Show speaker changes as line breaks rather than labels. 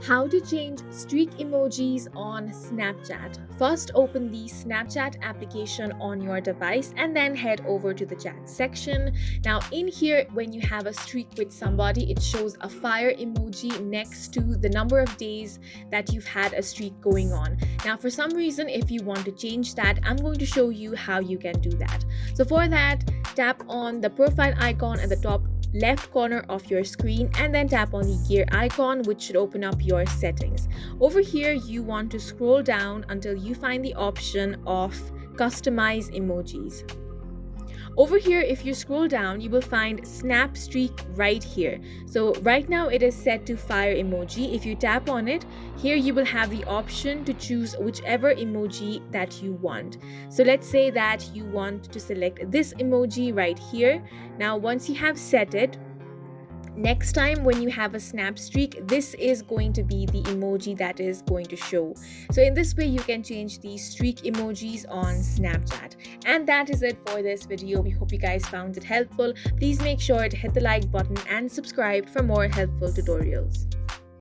How to change streak emojis on Snapchat. First, open the Snapchat application on your device and then head over to the chat section. Now, in here, when you have a streak with somebody, it shows a fire emoji next to the number of days that you've had a streak going on. Now, for some reason, if you want to change that, I'm going to show you how you can do that. So, for that, tap on the profile icon at the top left corner of your screen and then tap on the gear icon, which should open up your settings. Over here, you want to scroll down until you find the option of customize emojis. Over here, if you scroll down, you will find snap streak right here. So right now it is set to fire emoji. If you tap on it, here you will have the option to choose whichever emoji that you want. So let's say that you want to select this emoji right here. Now, once you have set it, next time when you have a snap streak, this is going to be the emoji that is going to show. So in this way, you can change the streak emojis on Snapchat. And that is it for this video. We hope you guys found it helpful. Please make sure to hit the like button and subscribe for more helpful tutorials.